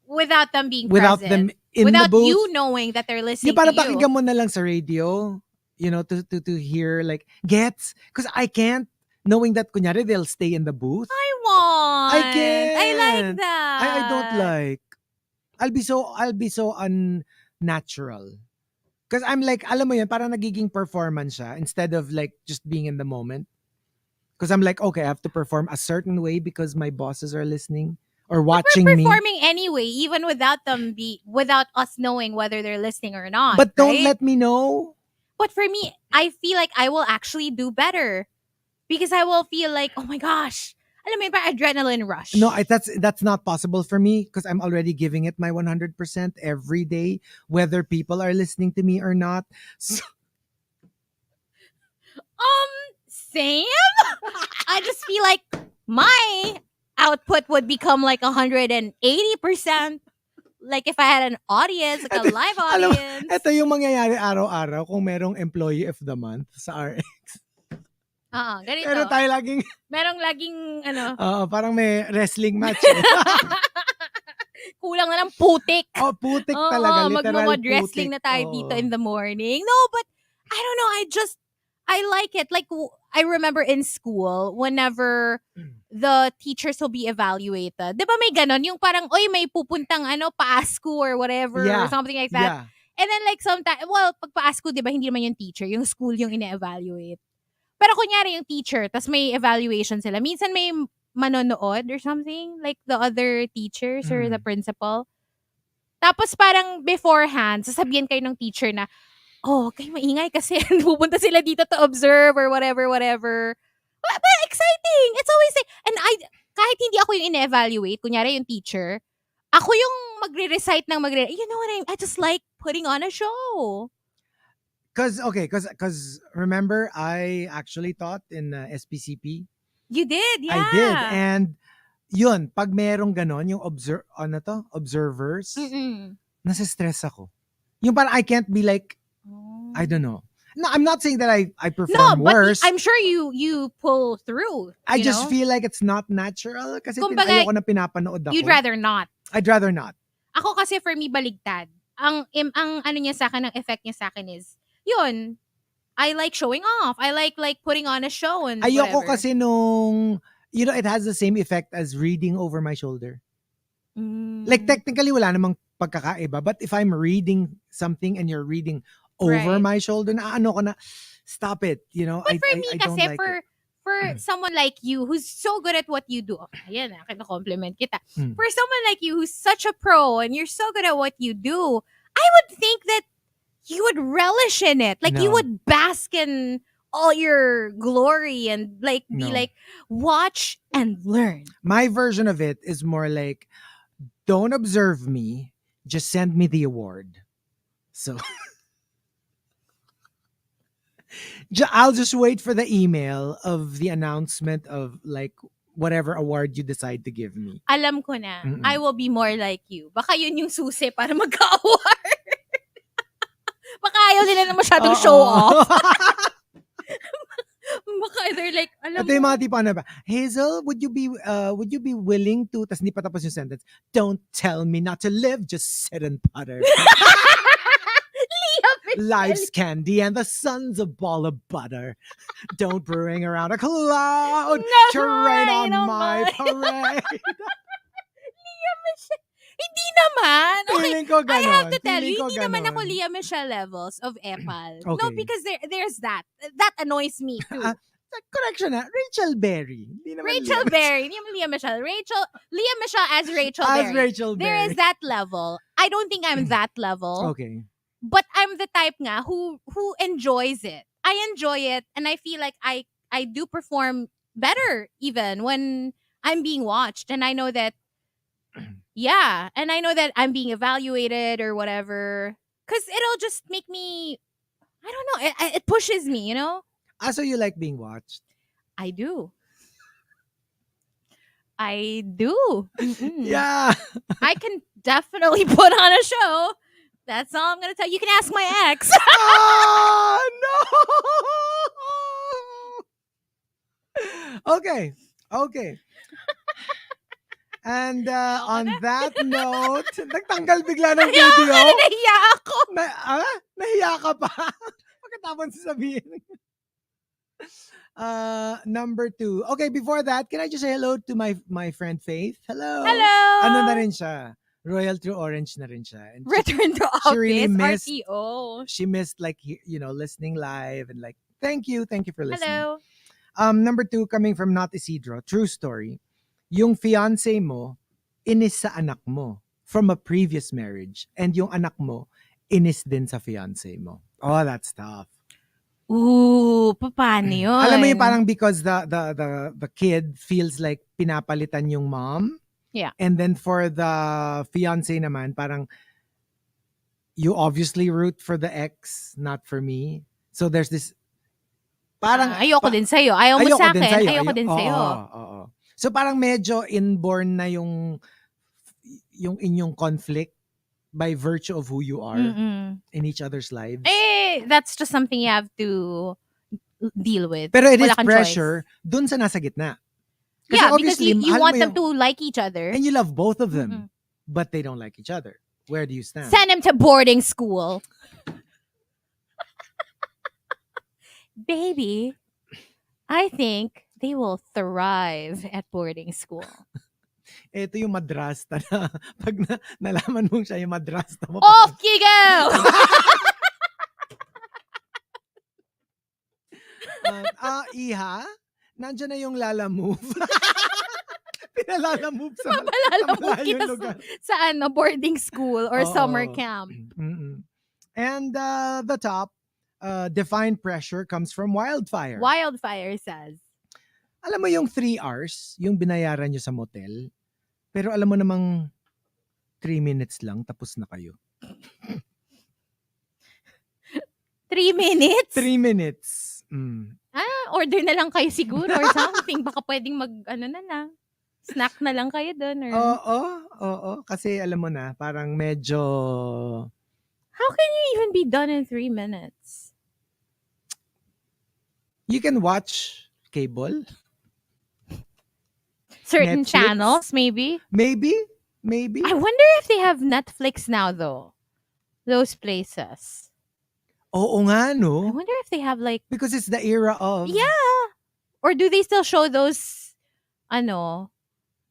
Without them being without present. them in Without the booth. you knowing that they're listening Di, parang to you. pakinggan mo na lang sa radio, you know, to hear like, gets? Because I can't, knowing that kunyari they'll stay in the booth. I want. I can't. I like that. I don't like. I'll be so unnatural. Because I'm like, alam mo yun, parang nagiging performance siya instead of like just being in the moment. Because I'm like, okay, I have to perform a certain way because my bosses are listening or watching We're me. performing anyway, even without us knowing whether they're listening or not. But don't right? let me know. But for me, I feel like I will actually do better. Because I will feel like, oh my gosh, alam mo yun, parang adrenaline rush. No, that's not possible for me because I'm already giving it my 100% every day, whether people are listening to me or not. So, Same. I just feel like my output would become like 180%. Like if I had an audience, like a live alam mo, audience. ito yung mangyayari araw-araw kung merong employee of the month sa RX. Ganito. Pero tayo laging, Merong laging, parang may wrestling match. kulang na lang putik. Putik talaga. Literal Magmamod wrestling putik. na tayo dito in the morning. No, but I don't know. I like it. Like, I remember in school, whenever the teachers will be evaluated, di ba may ganon? Yung parang, oy, may pupuntang pa-ASCO or whatever, or something like that. Yeah. And then like sometimes, well, pag pa-ASCO, di ba, hindi naman yung teacher, yung school yung ine-evaluate. Pero kunyari yung teacher, tas may evaluation sila. Minsan may manonood or something, like the other teachers or the principal. Tapos parang beforehand, sasabihin kayo ng teacher na, kayo maingay kasi pupunta sila dito to observe or whatever. But exciting! It's always like, and kahit hindi ako yung ine-evaluate, kunyari yung teacher, ako yung magre-recite ng you know what I just like putting on a show. Because remember, I actually taught in SPCP. You did, yeah. I did. And yun, pag merong ganon, yung observers, nasa-stress ako. Yung parang I can't be like, I don't know. No, I'm not saying that I perform worse. But I'm sure you pull through. I just feel like it's not natural kasi Kumbaga, ayoko na pinapanood ako. You'd rather not. I'd rather not. Ako kasi for me, baligtad. Ang ano niya sa akin, ang effect niya sa akin is, yun, I like showing off. I like putting on a show and Ayoko whatever. kasi nung, it has the same effect as reading over my shoulder. Like technically wala namang pagkakaiba, but if I'm reading something and you're reading over my shoulder, na ano ko na, stop it, But for me I kasi, don't like it. for someone like you who's so good at what you do, ayan, compliment kita. For someone like you who's such a pro and you're so good at what you do, I would think that you would relish in it. Like you No. would bask in all your glory and like be No. like, watch and learn. My version of it is more like, don't observe me, just send me the award. So I'll just wait for the email of the announcement of like whatever award you decide to give me. Alam ko na. Mm-mm. I will be more like you. Baka yun yung susi para magka-award. Baka ayaw nila na masyadong show off. Baka they're like, alam Ito yung mo. mga tipo ano ba? Hazel, would you be willing to, tas hindi pa tapos yung sentence, don't tell me not to live, just sit and putter. Life's candy and the sun's a ball of butter. Don't bring around a cloud to rain on my parade. Hindi naman. Okay. Feeling ko I ganon. have to tell you, Feeling ko hindi naman ako ganon. Lea Michelle levels of epal. No, Okay. because there's that. That annoys me too. Correction na, Rachel Berry. Hindi naman Rachel Lea. Berry. Hindi naman Lea Michelle. Lea Michelle as Rachel As Berry. Rachel There Berry. is that level. I don't think I'm that level. Okay. But I'm the type nga who enjoys it. I enjoy it and I feel like I do perform better even when I'm being watched and I know that yeah, and I know that I'm being evaluated or whatever cuz it'll just make me I don't know, it pushes me, you know? So you like being watched? I do. I do. Mm-mm. Yeah. I can definitely put on a show. That's all I'm going to tell you. You can ask my ex. No. Okay. And on that note, nagtanggal bigla ng video. Nahiya ako. Nahiya ka pa. Pagkatapos sasabihin. Number 2. Okay, before that, can I just say hello to my friend Faith? Hello. Ano na rin siya? Royal True Orange na rin siya. And Return to office. she really missed, RTO. she missed like, listening live and like, thank you for listening. Hello. Number 2, coming from Not Isidro, true story. Yung fiancé mo, inis sa anak mo from a previous marriage. And yung anak mo, inis din sa fiancé mo. Oh, that's tough. Ooh, paano yun? Alam mo yung parang because the kid feels like pinapalitan yung mom. Yeah. And then for the fiancé naman, parang you obviously root for the ex, not for me. So there's this parang ayoko din sa'yo. Ayaw mo sa akin. Ayoko din sa'yo. Oo. So parang medyo inborn na yung inyong conflict by virtue of who you are in each other's lives. That's just something you have to deal with. Pero it Wala is kang pressure choice. dun sa nasa gitna. Kasi Yeah, because obviously, you mahal want mo them to like each other. and you love both of them, but they don't like each other. Where do you stand? Send them to boarding school. Baby, I think they will thrive at boarding school. Ito yung madrasta na pag nalaman mong siya yung madrasta mo. Off you go! Iha, nandiyan na yung Lala Move. Pinalala-move sa Papalalamove malayong kita lugar. sa boarding school or Oo. summer camp. Mm-mm. And the top, defined pressure comes from Wildfire. Wildfire says, Alam mo yung 3 hours, yung binayaran nyo sa motel, pero alam mo namang 3 minutes lang, tapos na kayo. 3 minutes? 3 minutes. Order na lang kayo siguro or something. Baka pwedeng snack na lang kayo doon. Or... Oo. Kasi alam mo na, parang medyo... How can you even be done in 3 minutes? You can watch cable. Certain Netflix? channels, maybe. Maybe. I wonder if they have Netflix now, though. Those places. Oo nga, I no? wonder if they have like... Because it's the era of... Yeah. Or do they still show those,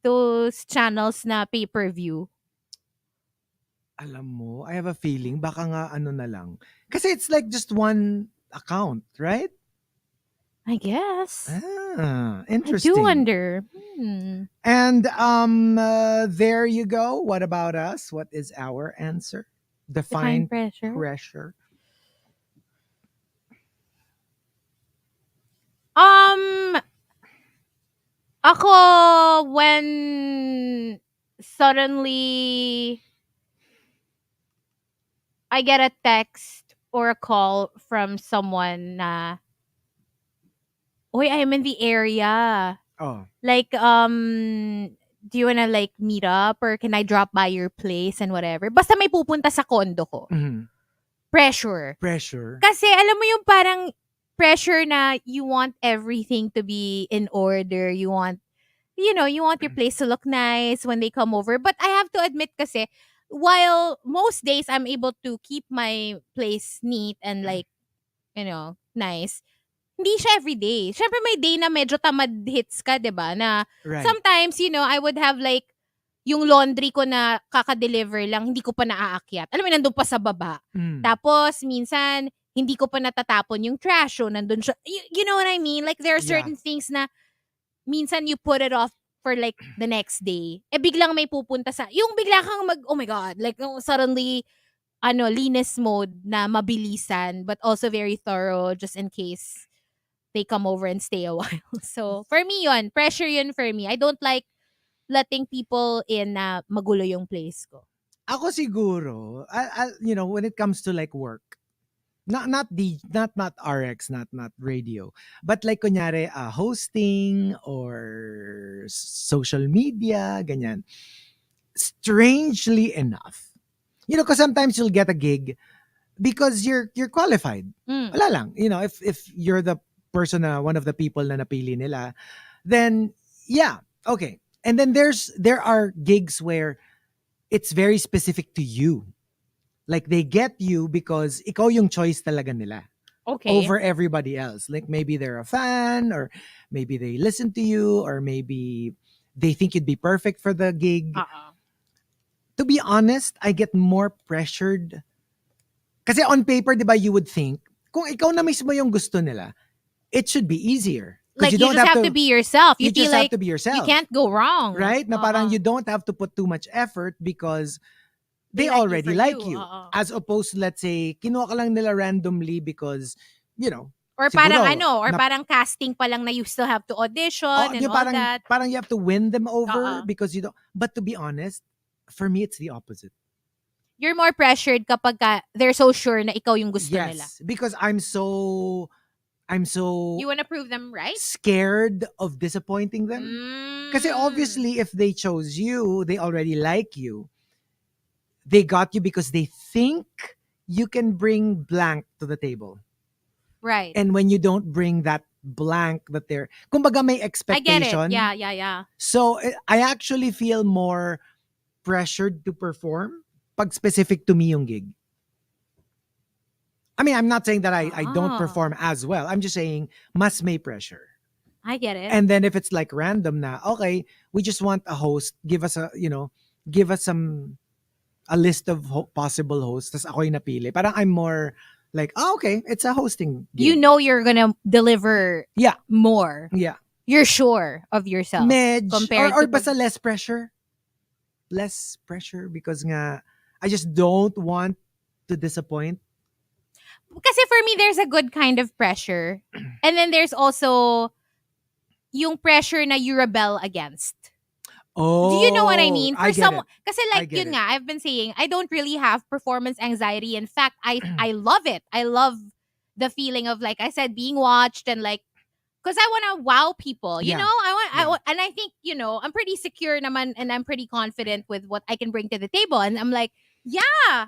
those channels na pay-per-view? Alam mo, I have a feeling, baka nga na lang. Kasi it's like just one account, right? I guess. Interesting. I do wonder. And there you go. What about us? What is our answer? Define pressure. pressure. Ako, when suddenly I get a text or a call from someone na, "Uy, I'm in the area. Oh. Like, do you wanna like meet up or can I drop by your place and whatever?" Basta may pupunta sa condo ko. Mhm. Pressure. Pressure. Kasi alam mo yung parang pressure na you want everything to be in order. You want your place to look nice when they come over. But I have to admit kasi, while most days I'm able to keep my place neat and like, nice, hindi siya everyday. Siyempre may day na medyo tamad hits ka, 'di ba? Na Right. sometimes, I would have like yung laundry ko na kaka-deliver lang, hindi ko pa naaakyat. Alam mo, nandun pa sa baba. Mm. Tapos, minsan, hindi ko pa natatapon yung trash. So, nandun siya. You know what I mean? Like, there are Yeah. certain things na minsan you put it off for like the next day. Biglang may pupunta yung bigla kang oh my God, like suddenly, linis mode na mabilisan, but also very thorough just in case they come over and stay a while. So, for me yun, pressure yun for me. I don't like letting people in na magulo yung place ko. Ako siguro, when it comes to like work, not RX, not radio, but like kunyari hosting or social media, ganyan. Strangely enough, because sometimes you'll get a gig because you're qualified. Wala lang, if you're the person na one of the people na napili nila, then yeah, okay. And then there are gigs where it's very specific to you. Like they get you because ikaw yung choice talaga nila Okay. over everybody else. Like maybe they're a fan, or maybe they listen to you, or maybe they think you'd be perfect for the gig. To be honest, I get more pressured. Kasi on paper, di ba, you would think, kung ikaw na mismo yung gusto nila, it should be easier. Like you just have to be yourself. You feel just like have to be yourself. you can't go wrong. Right? Na parang you don't have to put too much effort because they like you already for like you. you. As opposed to, let's say, kinuha ka lang nila randomly because, Or siguro, parang casting pa lang na you still have to audition and yung all that. Parang you have to win them over because you don't. But to be honest, for me, it's the opposite. You're more pressured kapag they're so sure na ikaw yung gusto nila. Yes, because I'm so You want to prove them right? scared of disappointing them. Kasi obviously, if they chose you, they already like you. They got you because they think you can bring blank to the table. Right. And when you don't bring that blank that they're, kumbaga may expectation. I get it. Yeah. So I actually feel more pressured to perform pag specific to me yung gig. I mean, I'm not saying that I don't perform as well. I'm just saying, mas may pressure. I get it. And then if it's like random na, okay, we just want a host, give us a list of possible hosts, tas ako yung napili. Parang I'm more like, okay, it's a hosting gig. You know you're gonna deliver more. Yeah. You're sure of yourself. Compared or to basta less pressure. Less pressure because nga, I just don't want to disappoint. Kasi for me, there's a good kind of pressure. And then there's also yung pressure na you rebel against. Oh, do you know what I mean? For someone, kasi like yun nga, I've been saying, I don't really have performance anxiety. In fact, I love it. I love the feeling of, like I said, being watched and like, because I want to wow people. You know, I want, and I think, I'm pretty secure naman and I'm pretty confident with what I can bring to the table. And I'm like, yeah,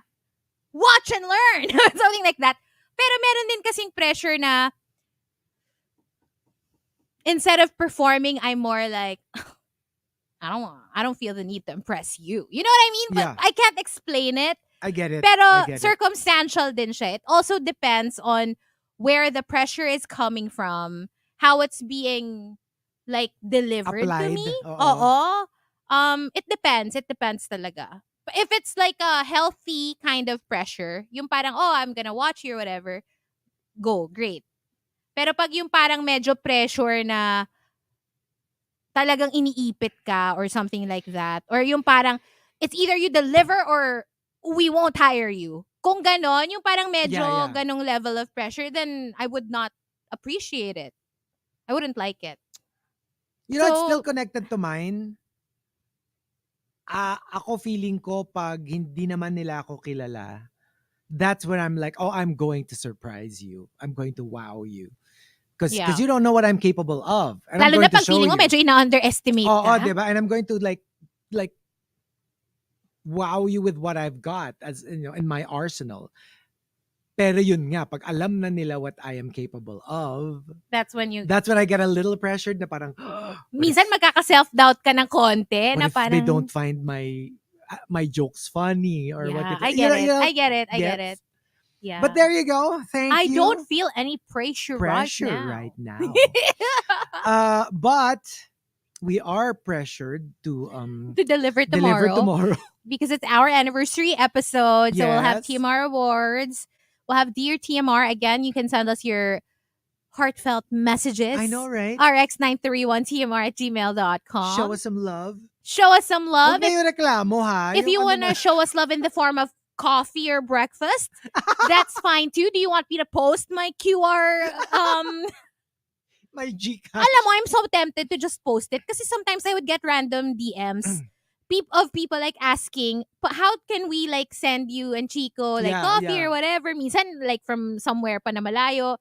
watch and learn. Something like that. Pero meron din kasing pressure na instead of performing, I'm more like, I don't feel the need to impress you. You know what I mean? But I can't explain it. I get it. Pero circumstantial din siya. It also depends on where the pressure is coming from, how it's being like delivered applied to me. Oo. It depends. It depends talaga. But if it's like a healthy kind of pressure, yung parang, I'm gonna watch you or whatever, go, great. Pero pag yung parang medyo pressure na talagang iniipit ka or something like that, or yung parang, it's either you deliver or we won't hire you. Kung ganon, yung parang medyo ganong level of pressure, then I would not appreciate it. I wouldn't like it. You know, it's still So, connected to mine. Ako feeling ko pag hindi naman nila ako kilala, that's when I'm like, oh, I'm going to surprise you. I'm going to wow you. Because yeah. you don't know what I'm capable of. And I'm Lalo na going to pag show feeling mo you. medyo ina-underestimate Oo, ka. diba? And I'm going to like wow you with what I've got as in my arsenal. Pero yun nga, pag alam na nila what I am capable of, That's when that's when I get a little pressured na parang, minsan magkaka-self-doubt ka ng konti what na if they don't parang, find my jokes funny or what yeah, if I get it. I get gets. it. Yeah. But there you go. Thank I don't you. feel any pressure Pressure right right now. now. But we are pressured to To deliver deliver tomorrow tomorrow. because it's our anniversary episode. So we'll have Yes. TMR awards. We'll have Dear TMR. Again, you can send us your heartfelt messages. I know, right? RX931TMR@gmail.com. Show us some love. Show us some love. Huwag na yung reklamo, ha? If Yung you ano want na- to show us love in the form of coffee or breakfast, that's fine too. Do you want me to post my QR? my Gcash. Alam mo, I'm so tempted to just post it kasi sometimes I would get random DMs of people like asking, how can we like send you and Chico like coffee or whatever? Minsan like from somewhere pa na malayo.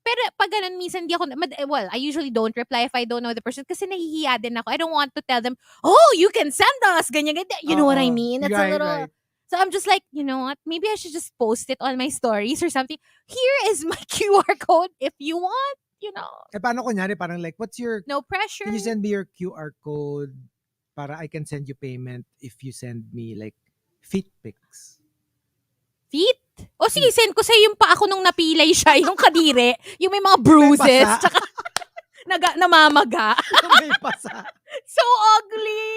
Pero pag ganun, minsan di ako, well, I usually don't reply if I don't know the person kasi nahihiya din ako. I don't want to tell them, oh, you can send us, ganyan, ganyan. You know what I mean? It's a little... Right. So I'm just like, you know what? Maybe I should just post it on my stories or something. Here is my QR code if you want, you know. Eh, paano kunyari, parang like, what's your... No pressure. Can you send me your QR code para I can send you payment if you send me like feet pics? Feet? O sige, send ko sa'yo yung pa ako nung napilay siya, yung kadire, yung may mga bruises, tsaka namamaga. May pasa. So ugly.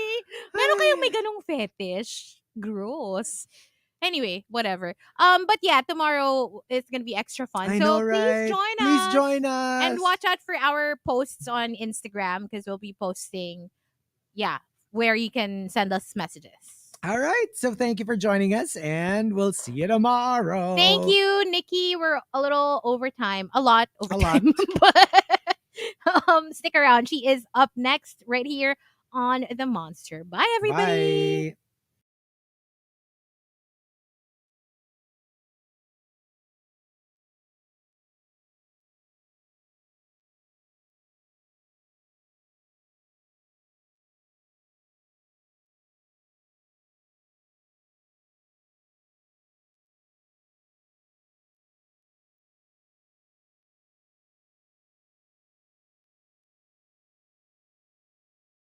Meron kayong may ganong fetish? Gross. Anyway, whatever. But yeah, tomorrow it's gonna be extra fun. I So know, right? please Please join us. and watch out for our posts on Instagram because we'll be posting, where you can send us messages. All right. So thank you for joining us and we'll see you tomorrow. Thank you, Nikki. We're a little overtime. A lot overtime. But stick around. She is up next right here on The Monster. Bye, everybody. Bye.